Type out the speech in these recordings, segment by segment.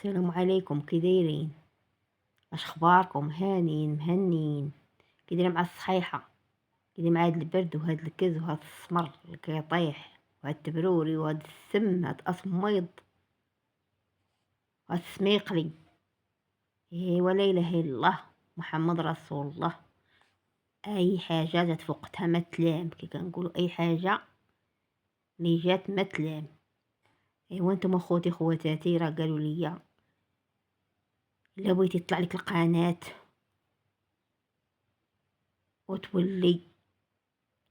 السلام عليكم، كي دايرين؟ اش اخباركم؟ هانيين مهنيين؟ كي دايرين مع الصحيحه؟ كي دايرين مع هاد البرد وهاد الكز وهاد السمر اللي كيطيح وهاد التبروري وهاد السم هاد الاسميض وهاد السميقلي؟ إيه ولا اله الا الله محمد رسول الله. اي حاجه جات في وقتها ما تلام، كي كنقولوا اي حاجه اللي جات ما تلام. ايوا نتوما خوتي خواتاتي راه قالوا لي الا بغيتي يطلع لك القناه وتولي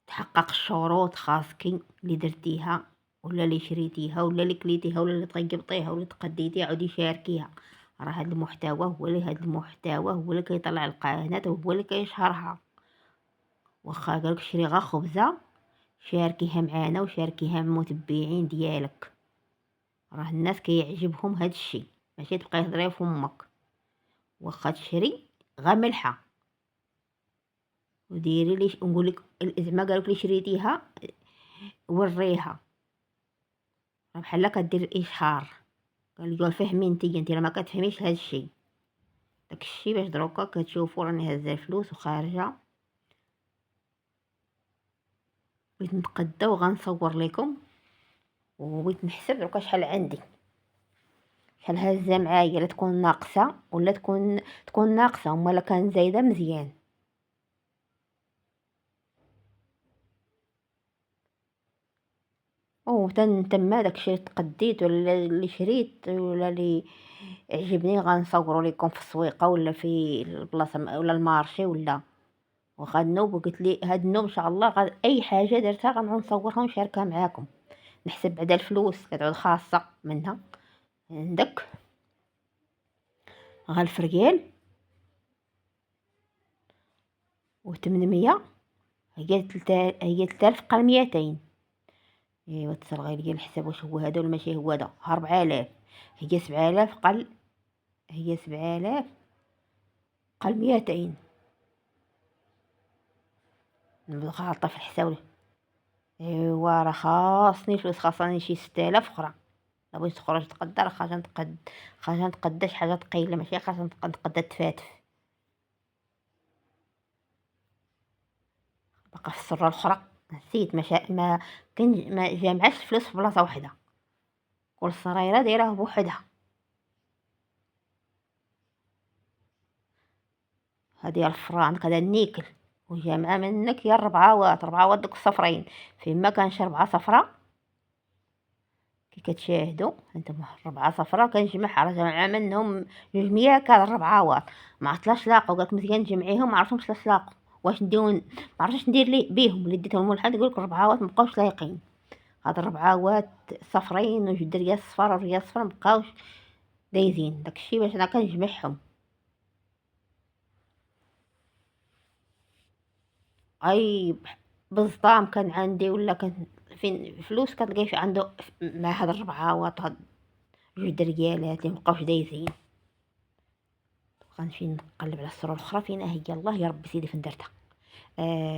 تحقق الشروط خاصكي اللي درتيها ولا اللي شريتيها ولا اللي كليتيها ولا اللي تغيبطيها ولا تقديتيها عودي شاركيها. راه هاد المحتوى هو اللي كيطلع القناة وهو اللي كيشهرها. واخا قالك شري غا خبزة، شاركيها معانا وشاركيها مع المتبعين ديالك. راه الناس كيعجبهم هاد الشي، ماشي تبقاي تهضري فمك. واخا تشري غا ملحة وديري لي نقولك زعما قالك لي شريتيها وريها، راه بحال كدير اشهار. قال لي فهمي انت راه ما كتفهميش هذا الشيء. داكشي باش دروكا كتشوفوا راني هازه الفلوس وخارجه. بغيت نتقدى وغنصور لكم وبغيت نحسب دروكا شحال عندي، شحال هازه معايا، لا تكون ناقصه ولا تكون ناقصه، وما لا كان زايده مزيان. او تما داكشي اللي تقديت ولا اللي شريت ولا اللي عجبني غنصورو لكم في السويقه ولا في البلاصه ولا المارشي ولا. وغاد نوب وقلت لي هاد النوب ان شاء الله اي حاجه درتها غنعود نصورها ونشاركها معاكم. نحسب بعدا الفلوس كتعود خاصه منها. عندك غا الفريال و800، هي 3000 قال 200. ايوا تصل لي الحساب واش هو هذا ولا ماشي هو هذا. 4000 هي 7000 قال، هي 7000 قال 200. نبدا غالطه في الحساب. ايوا راه خاصني فلوس، خاصني شي 6000 اخرى. لا بغيت تخرج تقدر خاصها نتقدى شي حاجه ثقيله، ماشي خاصها نتقدى التفاتف. باقا في السره الاخرى نسيت، ما كان ما جامعش الفلوس في بلاصه واحده، كل صريره دايره بوحدها. هذه الفرانك هذا النيكل، وجامعه منك يا الربعاوات دوك الصفرين. فيما كانش 4 صفرة كي كتشاهدوا انتم، 4 صفرة كنجمعها، راه جامعه منهم 200 كان 4 عوار. ما عطلاش لاقوا، قالك مزيان نجمعيهم، ما عرفتهمش لاش لاقوا. واش نديرو؟ ما عرفتش ندير لي بيهم، اللي ديتهم الملحد يقولك 4 عوات مبقاوش لايقين. هاد 4 عوات صفرين وجد ريال صفر وريال صفر مبقاوش دايزين. داكشي باش انا كنجمعهم. اي بزطام كان عندي ولا كان فين فلوس كتلقاي في عنده مع هاد 4 عوات هاد 2 ريالات اللي مبقاوش دايزين. غنمشي نقلب على الصورة الاخرى فين هي. الله يا ربي سيدي فين درتها.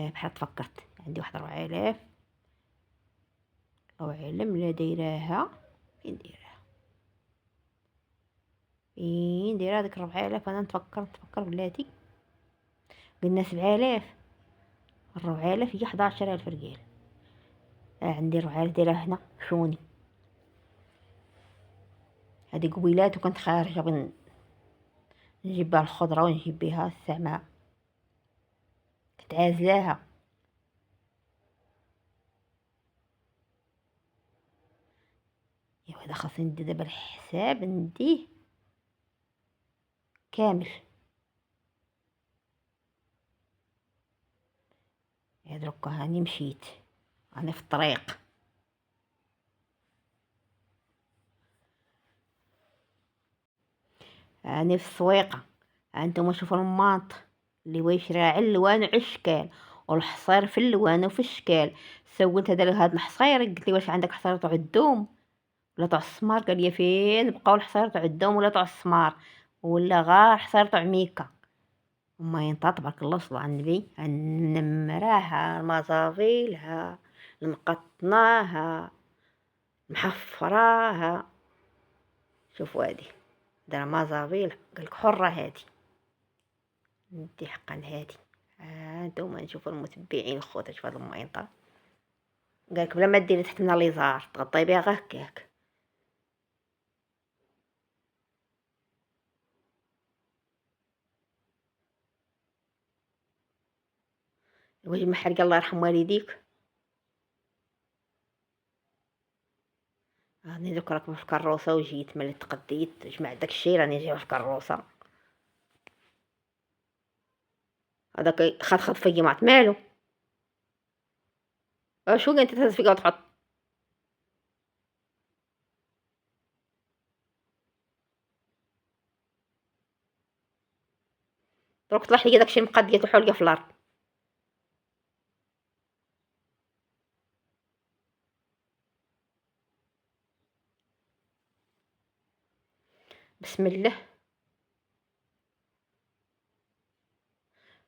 بحال تفكرت عندي واحد 4000 او علم لا دايراها. فين دايراها؟ فين دايره هذيك 4000؟ انا نتفكر بلاتي. قلنا 7000، 4000 هي 11000 ريال. عندي 4000 دايره هنا شوني. هذه قبيلات وكنت خارجه نجيب بها الخضره ونجيب بها السماء، كنت عازلاها. ايوا هذا خاصني ندير دابا الحساب نديه كامل. يا دركا هاني مشيت، انا في الطريق. راني في السويقة. هانتوما شوفوا الماط اللي هو يشري علوان وعشكال، والحصير في اللوان وفي الشكال. سولت هذا الحصير، قلت لي واش عندك حصير تاع الدوم ولا تاع السمار؟ قال لي فين بقاو الحصير تاع الدوم ولا تاع السمار، ولا غير حصير تاع ميكا. وما ينطى تبارك الله صلى على النبي، النمراها المزافيلها المقطناها محفراها. شوفوا هذه دار مازابيل قالك حرة هادي، ندي حقا لهادي. هانتوما نشوفو المتبعين خوتاش في هاد المايطة، قالك بلا ما ديري تحت منها ليزار تغطي بها غير هكاك. واش محرقة الله يرحم والديك. راني دوك راكبة في كروسة وجيت ملي تقديت جمعت داكشي راني جايبة في كروسة. هذاك خطخط فيا مات مالو. شو انت تهز فيا وتحط. دروك طلع لي داكشي مقدية وحوليا في الارض. بسم الله.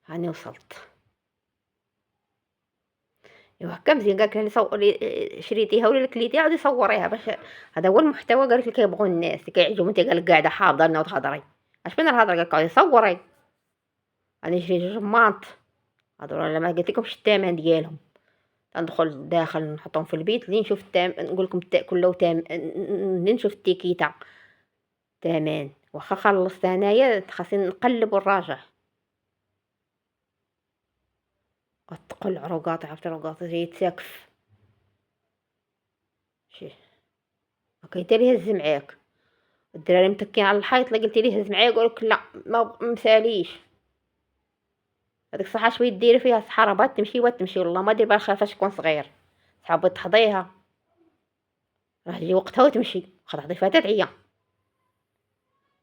هاني وصلت. ايوا هكا مزيان قالك راني لي شريتيها ولا كليتيها عاودي صوريها باش هذا هو المحتوى قالك اللي كيبغوا الناس اللي كيعجبهم. انت قالك قاعده حافظه لنا وتهضري اش بين الهضره قالك عاودي صوري. راني نشري جوج ماط هادو راه ما قلت لكمش الثمن ديالهم. تندخل داخل نحطهم في البيت لين نشوف نقول لكم كله لين نشوف التيكيتا تمن واخا خلصت انايا خاصني نقلب ونراجع. تقول عروقات عرفت عروقات جاي تساكف شي هكا انت اللي هز معاك. الدراري متكين على الحيط لا قلتي ليه هز معايا يقولك لا ما مساليش. هذيك الصحه شويه ديري فيها الصحراء بغات تمشي وتمشي والله ما دير بالها خايفاش تكون صغير صحابي تحضيها راه يجي وقتها وتمشي خاطر حضي فاتت عيا.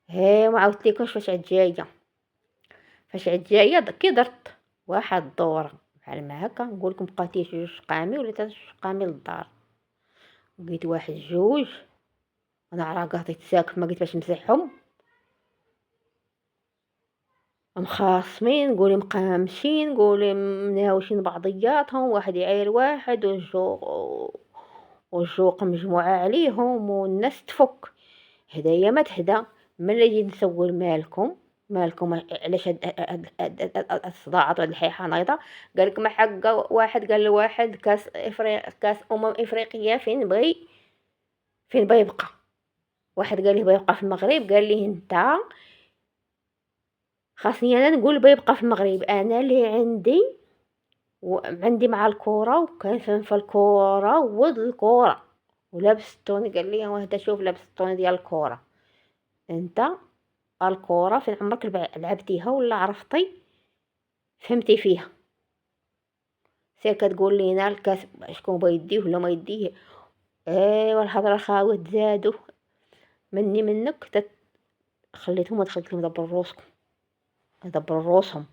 هي ما عاودتلكمش فاش عاد جايه. فاش عاد جايه كي درت واحد الدوره بحال ما هكا نقول لكم بقاتي جوج قامي ولا ثلاث قامي للدار. لقيت واحد جوج انا عراقاتي تساكف ما قلت باش نمسحهم مخاصمين قولي مقامشين قولي مناوشين بعضياتهم واحد يعاير واحد والجوق مجموعة عليهم والناس تفك. هدايا ما تهدى ملي نجي نسول مالكم علاش هاد الصداعات وهاد الحيحة نايضة. قالك ما حق واحد قال لواحد كاس كاس افريقية فين بغى يبقى. واحد قال لي بغى يبقى في المغرب قال لي انت خاصني انا نقول بغى يبقى في المغرب انا اللي عندي مع الكورة وكنفهم في الكورة ود الكورة ولابس الطوني. قال لي وهدا شوف لابس الطوني ديال الكورة انت الكورة فين عمرك لعبتيها ولا عرفتي فهمتي فيها. سير كتقول لينا الكاس شكون بغا يديه ولا ما يديه. ايوا الهضره خاوت زادوا مني منك خليتهم ودخلت لهم دبر روسكم دبر روسهم.